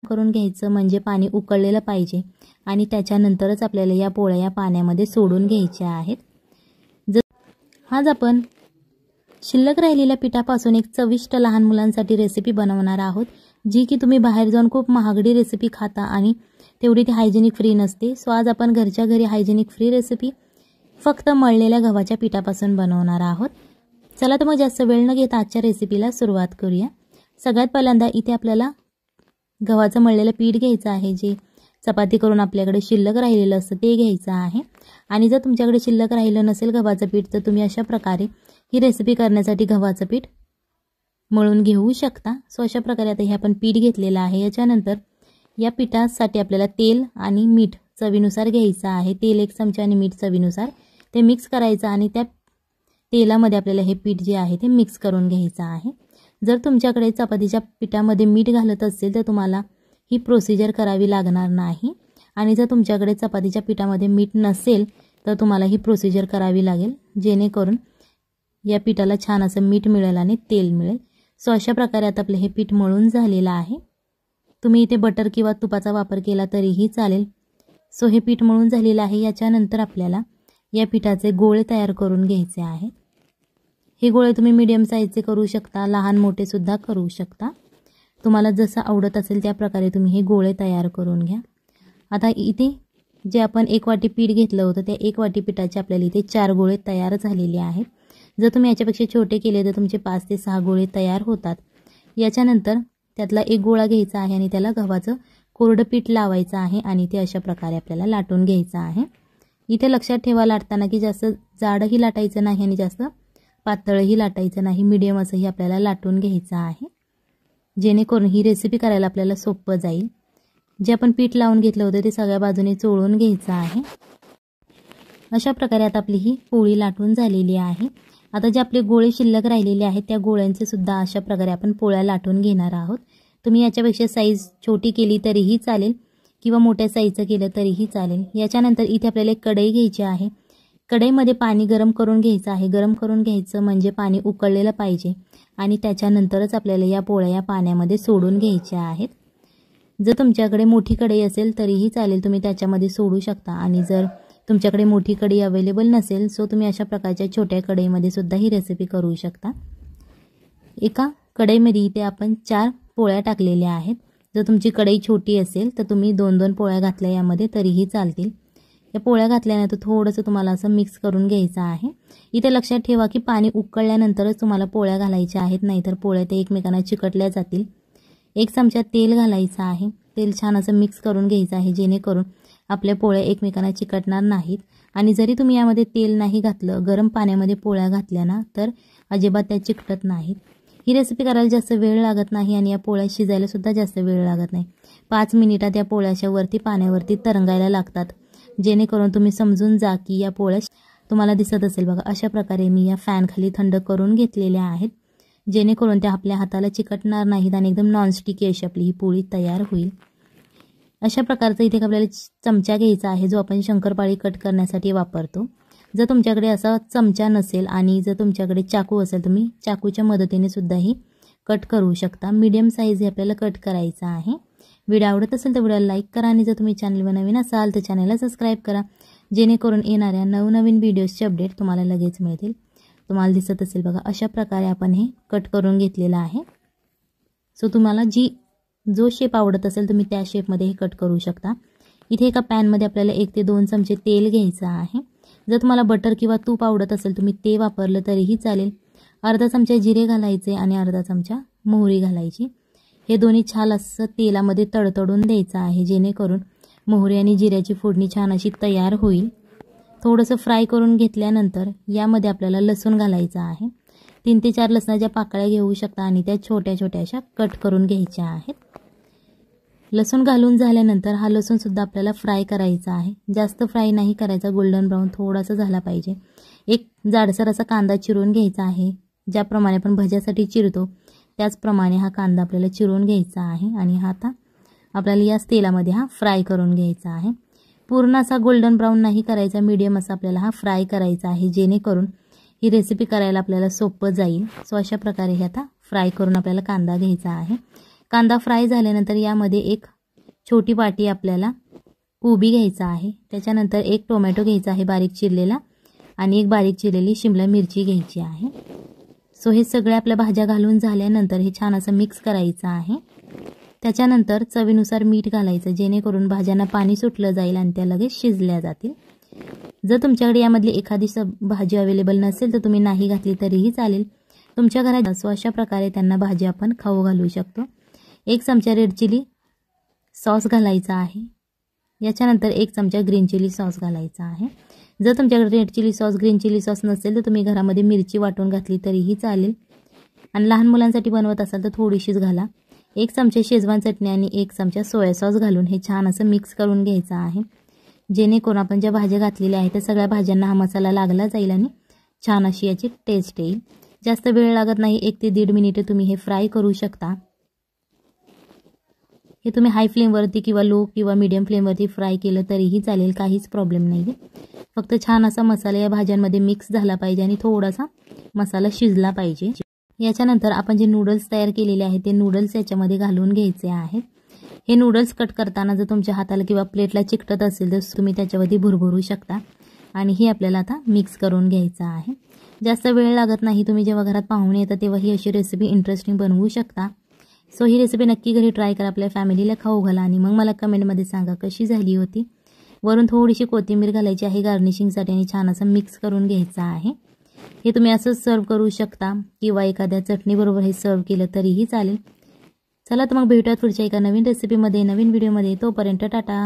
करून घ्यायचं म्हणजे पाणी उकळलेलं पाहिजे आणि त्याच्यानंतरच आपल्याला या पोळ्या या पाण्यामध्ये सोडून घ्यायच्या आहेत। आज आपण शिल्लक राहिलेल्या पिठापासून एक चविष्ट लहान मुलांसाठी रेसिपी बनवणार आहोत, जी की तुम्ही बाहेर जाऊन खूप महागडी रेसिपी खाता आणि तेवढी ती हायजेनिक फ्री नसते। सो आज आपण घरच्या घरी हायजेनिक फ्री रेसिपी फक्त मळलेल्या गव्हाच्या पिठापासून बनवणार आहोत। चला तर मग जास्त वेळ न घेता आजच्या रेसिपीला सुरुवात करूया। सगळ्यात पहिल्यांदा इथे आपल्याला गव्हाचं मळलेलं पीठ घ्यायचं आहे, जे चपाती करून आपल्याकडे शिल्लक राहिलेलं असतं ते घ्यायचं आहे। आणि जर तुमच्याकडे शिल्लक राहिलं नसेल गव्हाचं पीठ तर तुम्ही अशा प्रकारे ही रेसिपी करण्यासाठी गव्हाचं पीठ मळून घेऊ शकता। सो अशा प्रकारे आता हे आपण पीठ घेतलेलं आहे। याच्यानंतर या पिठासाठी आपल्याला तेल आणि मीठ चवीनुसार घ्यायचं आहे। तेल 1 चमचा आणि मीठ चवीनुसार ते मिक्स करायचं आणि त्या तेलामध्ये आपल्याला हे पीठ जे आहे ते मिक्स करून घ्यायचं आहे। जर तुमच्याकडे चपातीच्या पिठामध्ये मीठ घालत असेल तर तुम्हाला ही प्रोसिजर करावी लागणार नाही, आणि जर तुमच्याकडे चपातीच्या पिठामध्ये मीठ नसेल तर तुम्हाला ही प्रोसिजर करावी लागेल, जेणेकरून या पिठाला छान असं मीठ मिळेल आणि तेल मिळेल। सो अशा प्रकारे आता आपले हे पीठ मळून झालेलं आहे। तुम्ही इथे बटर किंवा तुपाचा वापर केला तरीही चालेल। सो हे पीठ मळून झालेलं आहे। याच्यानंतर आपल्याला या पिठाचे गोळे तयार करून घ्यायचे आहेत। हे गोळे तुम्ही मीडियम साईजचे करू शकता, लहान मोठे सुद्धा करू शकता, तुम्हाला जसं आवडत असेल त्या प्रकारे तुम्ही हे गोळे तयार करून घ्या। आता इथे जे आपण 1 वाटी पीठ घेतलं होतं त्या 1 वाटी पिठाचे आपल्याला इथे 4 गोळे तयार झालेले आहेत। जर तुम्ही याच्यापेक्षा छोटे केले तर तुमचे 5 ते 6 गोळे तयार होतात। याच्यानंतर त्यातला एक गोळा घ्यायचा आहे आणि त्याला गव्हाचं कोरडं पीठ लावायचं आहे आणि ते अशा प्रकारे आपल्याला लाटून घ्यायचं आहे। इथे लक्षात ठेवा लाटताना की जास्त जाडही लाटायचं नाही आणि जास्त पातळही लाटायचं नाही, मीडियम असंही आपल्याला लाटून घ्यायचं आहे, जेणेकरून ही रेसिपी करायला आपल्याला सोपं जाईल। जे आपण पीठ लावून घेतलं होतं ते सगळ्या बाजूने चोळून घ्यायचं आहे। अशा प्रकारे आता आपली ही पोळी लाटून झालेली आहे। आता जे आपले गोळे शिल्लक राहिलेले आहेत त्या गोळ्यांचे सुद्धा अशा प्रकारे आपण पोळ्या लाटून घेणार आहोत। तुम्ही याच्यापेक्षा साईज छोटी केली तरीही चालेल किंवा मोठ्या साईजचं केलं तरीही चालेल। याच्यानंतर इथे आपल्याला एक कढई घ्यायची आहे। कढईमध्ये पाणी गरम करून घ्यायचं आहे। गरम करून घ्यायचं म्हणजे पाणी उकळलेलं पाहिजे आणि त्याच्यानंतरच आपल्याला या पोळ्या या पाण्यामध्ये सोडून घ्यायच्या आहेत। जर तुमच्याकडे मोठी कढई असेल तरीही चालेल, तुम्ही त्याच्यामध्ये सोडू शकता, आणि जर तुमच्याकडे मोठी कढई अवेलेबल नसेल सो तुम्ही अशा प्रकारच्या छोट्या कढईमध्ये सुद्धा ही रेसिपी करू शकता। एका कढईमध्ये इथे आपण 4 पोळ्या टाकलेल्या आहेत। जर तुमची कढई छोटी असेल तर तुम्ही 2-2 पोळ्या घातल्या यामध्ये तरीही चालतील। या पोळ्या घातल्यानंतर थोडंसं तुम्हाला असं मिक्स करून घ्यायचं आहे। इथे लक्षात ठेवा की पाणी उकळल्यानंतरच तुम्हाला पोळ्या घालायच्या आहेत, नाहीतर पोळ्या ते एकमेकांना चिकटल्या जातील। 1 चमचा तेल घालायचं आहे। तेल छान असं मिक्स करून घ्यायचं आहे, जेणेकरून आपल्या पोळ्या एकमेकांना चिकटणार नाहीत। आणि जरी तुम्ही यामध्ये तेल नाही घातलं, गरम पाण्यामध्ये पोळ्या घातल्या ना तर अजिबात त्या चिकटत नाहीत। ही रेसिपी करायला जास्त वेळ लागत नाही आणि या पोळ्या शिजायला सुद्धा जास्त वेळ लागत नाही। 5 मिनिटात या पोळ्याच्या वरती पाण्यावरती तरंगायला लागतात, जेणेकरून तुम्ही समजून जा की या पोळ्या तुम्हाला दिसत असेल बघा अशा प्रकारे मी या फॅन खाली थंड करून घेतलेल्या आहेत, जेणेकरून त्या आपल्या हाताला चिकटणार नाहीत आणि एकदम नॉनस्टिकी अशी आपली ही पोळी तयार होईल। अशा प्रकारचा इथे आपल्याला चमचा घ्यायचा आहे, जो आपण शंकरपाळी कट करण्यासाठी वापरतो। जर तुमच्याकडे असा चमचा नसेल आणि जर तुमच्याकडे चाकू असेल तुम्ही चाकूच्या मदतीने सुद्धा ही कट करू शकता। मीडियम साईज हे आपल्याला कट करायचा आहे। व्हिडिओ आवडत असेल तर व्हिडिओला लाईक करा आणि जर तुम्ही चॅनलवर नवीन असाल तर चॅनलला सबस्क्राईब करा, जेणेकरून येणाऱ्या नवनवीन व्हिडिओजचे अपडेट तुम्हाला लगेच मिळतील। तुम्हाला दिसत असेल बघा अशा प्रकारे आपण हे कट करून घेतलेलं आहे। सो तुम्हाला जो शेप आवडत असेल तुम्ही त्या शेपमध्ये हे कट करू शकता। इथे एका पॅनमध्ये आपल्याला 1 ते 2 चमचे तेल घ्यायचं आहे। जर तुम्हाला बटर किंवा तूप आवडत असेल तुम्ही ते वापरलं तरीही चालेल। अर्धा चमचा जिरे घालायचे आणि अर्धा चमचा मोहरी घालायची। हे दोन्ही छान असं तेलामध्ये तडतडून द्यायचं आहे, जेणेकरून मोहरी आणि जिऱ्याची फोडणी छान अशी तयार होईल। थोडंसं फ्राय करून घेतल्यानंतर यामध्ये आपल्याला लसूण घालायचं आहे। 3 ते 4 लसणाच्या पाकळ्या घेऊ शकता आणि त्या छोट्या छोट्याशा कट करून घ्यायच्या आहेत। लसूण घालून झाल्यानंतर हा लसूण सुद्धा आपल्याला फ्राय करायचा आहे, जास्त फ्राय नाही करायचा, गोल्डन ब्राऊन थोडासा झाला पाहिजे। एक जाडसर असा कांदा चिरून घ्यायचा आहे, ज्याप्रमाणे आपण भज्यासाठी चिरतो त्याचप्रमाणे हा कांदा आपल्याला चिरून घ्यायचा आहे आणि हा आता आपल्याला याच तेलामध्ये हा फ्राय करून घ्यायचा आहे। पूर्ण असा गोल्डन ब्राऊन नाही करायचा, मीडियम असा आपल्याला हा फ्राय करायचा आहे, जेणेकरून ही रेसिपी करायला आपल्याला सोपं जाईल। सो अशा प्रकारे हे आता फ्राय करून आपल्याला कांदा घ्यायचा आहे। कांदा फ्राय झाल्यानंतर यामध्ये एक छोटी वाटी आपल्याला कोबी घ्यायचा आहे, त्याच्यानंतर एक टोमॅटो घ्यायचा आहे बारीक चिरलेला आणि एक बारीक चिरलेली शिमला मिरची घ्यायची आहे। सो हे सगळे आपल्या भाज्या घालून झाल्यानंतर हे छान असं मिक्स करायचं आहे। त्याच्यानंतर चवीनुसार मीठ घालायचं, जेणेकरून भाज्यांना पाणी सुटलं जाईल आणि त्या लगेच शिजल्या जातील। जर तुमच्याकडे यामधली एखादी भाजी अवेलेबल नसेल तर तुम्ही नाही घातली तरीही चालेल। तुमच्या घरात सो अशा प्रकारे त्यांना भाजी आपण खाऊ घालू शकतो। 1 चमचा रेड चिली सॉस घालायचा आहे, याच्यानंतर 1 चमचा ग्रीन चिली सॉस घालायचा आहे। जर तुमच्याकडे red chilli sauce green chilli sauce नसेल तर तुम्ही घरामध्ये मिरची वाटून घातली तरीही चालेल आणि लहान मुलांसाठी बनवत असाल तर थोडीशीच घाला। 1 चमचा शेजवान चटणी आणि 1 चमचा सोया सॉस घालून हे छान असं मिक्स करून घ्यायचं आहे, जेणेकरून आपण ज्या भाज्या घातलेल्या आहेत त्या सगळ्या भाज्यांना हा मसाला लागला जाईल आणि छान अशी याची टेस्ट येईल। जास्त वेळ लागत नाही, 1 ते 1.5 मिनिटे तुम्ही हे फ्राय करू शकता। हे तुम्ही हाय फ्लेमवरती किंवा लो किंवा मीडियम फ्लेमवरती फ्राय केलं तरीही चालेल, काहीच प्रॉब्लेम नाही। फक्त छान असा मसाला या भाज्यांमध्ये मिक्स झाला पाहिजे आणि थोडासा मसाला शिजला पाहिजे। याच्यानंतर आपण जे नूडल्स तयार केलेले आहेत ते नूडल्स याच्यामध्ये घालून घ्यायचे आहेत। हे नूडल्स कट करताना जर तुमच्या हाताला किंवा प्लेटला चिकटत असेल तर तुम्ही त्याच्यावरती भुरभुरू शकता आणि हे आपल्याला आता मिक्स करून घ्यायचं आहे। जास्त वेळ लागत नाही, तुम्ही जेव्हा घरात पाहुणे येतात तेव्हा ही अशी रेसिपी इंटरेस्टिंग बनवू शकता। सो ही रेसिपी नक्की घरी ट्राय करा, आपल्या फॅमिलीला खाऊ घाला आणि मग मला कमेंटमध्ये सांगा कशी झाली होती। वरून थोडीशी कोथिंबीर घालायची आहे गार्निशिंगसाठी आणि छान असं मिक्स करून घ्यायचं आहे। हे तुम्ही असंच सर्व करू शकता किंवा एखाद्या चटणीबरोबर हे सर्व केलं तरीही चालेल। चला तर मग भेटूयात पुढच्या एका नवीन रेसिपीमध्ये नवीन व्हिडिओमध्ये, तोपर्यंत टाटा।